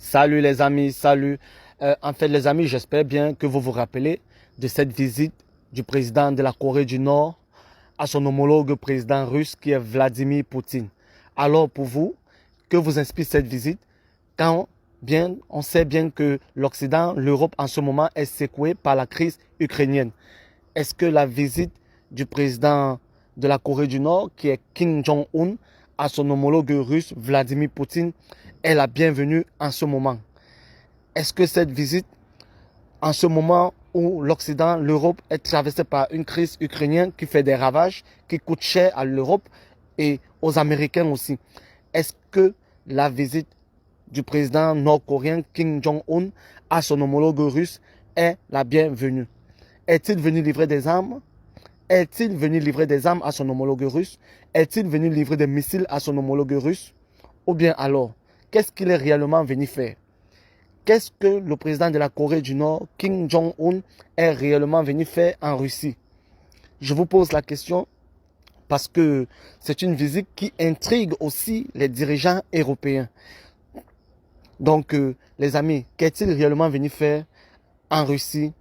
Salut les amis, salut. En fait les amis, j'espère bien que vous vous rappelez de cette visite du président de la Corée du Nord à son homologue président russe qui est Vladimir Poutine. Alors pour vous, que vous inspire cette visite quand bien on sait bien que l'Occident, l'Europe en ce moment est secouée par la crise ukrainienne? Est-ce que la visite du président de la Corée du Nord qui est Kim Jong-un à son homologue russe Vladimir Poutine est la bienvenue en ce moment? Est-ce que cette visite, en ce moment où l'Occident, l'Europe est traversée par une crise ukrainienne qui fait des ravages, qui coûte cher à l'Europe et aux Américains aussi, est-ce que la visite du président nord-coréen Kim Jong-un à son homologue russe est la bienvenue? Est-il venu livrer des armes? Est-il venu livrer des armes à son homologue russe? Est-il venu livrer des missiles à son homologue russe? Ou bien alors, qu'est-ce qu'il est réellement venu faire? Qu'est-ce que le président de la Corée du Nord, Kim Jong-un, est réellement venu faire en Russie? Je vous pose la question parce que c'est une visite qui intrigue aussi les dirigeants européens. Donc, les amis, qu'est-il réellement venu faire en Russie?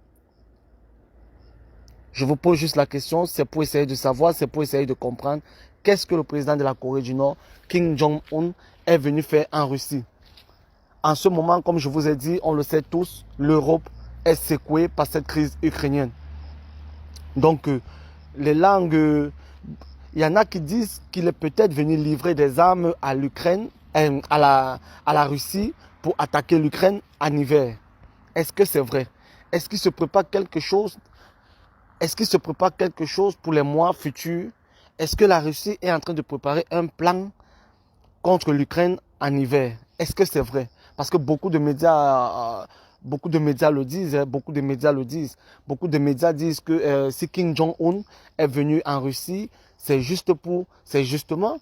Je vous pose juste la question, c'est pour essayer de savoir, c'est pour essayer de comprendre qu'est-ce que le président de la Corée du Nord, Kim Jong-un, est venu faire en Russie. En ce moment, comme je vous ai dit, on le sait tous, l'Europe est secouée par cette crise ukrainienne. Donc, les langues, il y en a qui disent qu'il est peut-être venu livrer des armes à l'Ukraine, à la Russie, pour attaquer l'Ukraine en hiver. Est-ce que c'est vrai? Est-ce qu'il se prépare quelque chose? Est-ce qu'il se prépare quelque chose pour les mois futurs? Est-ce que la Russie est en train de préparer un plan contre l'Ukraine en hiver? Est-ce que c'est vrai? Parce que beaucoup de médias le disent, beaucoup de médias le disent. Beaucoup de médias disent que si Kim Jong-un est venu en Russie, c'est justement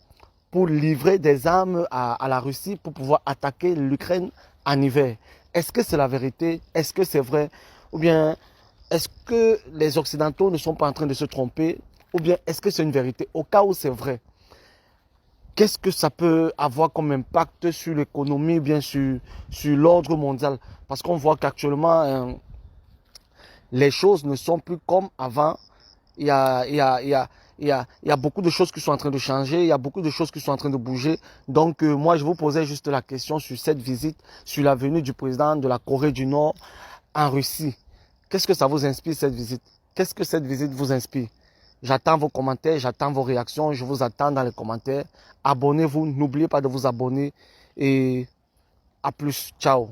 pour livrer des armes à la Russie pour pouvoir attaquer l'Ukraine en hiver. Est-ce que c'est la vérité? Est-ce que c'est vrai? Ou bien est-ce que les Occidentaux ne sont pas en train de se tromper? Ou bien est-ce que c'est une vérité? Au cas où c'est vrai, qu'est-ce que ça peut avoir comme impact sur l'économie, bien sûr, sur l'ordre mondial? Parce qu'on voit qu'actuellement, les choses ne sont plus comme avant. Il y a beaucoup de choses qui sont en train de changer, il y a beaucoup de choses qui sont en train de bouger. Donc, moi, je vous posais juste la question sur cette visite, sur la venue du président de la Corée du Nord en Russie. Qu'est-ce que ça vous inspire, cette visite? Qu'est-ce que cette visite vous inspire? J'attends vos commentaires, j'attends vos réactions, je vous attends dans les commentaires. Abonnez-vous, n'oubliez pas de vous abonner et à plus, ciao.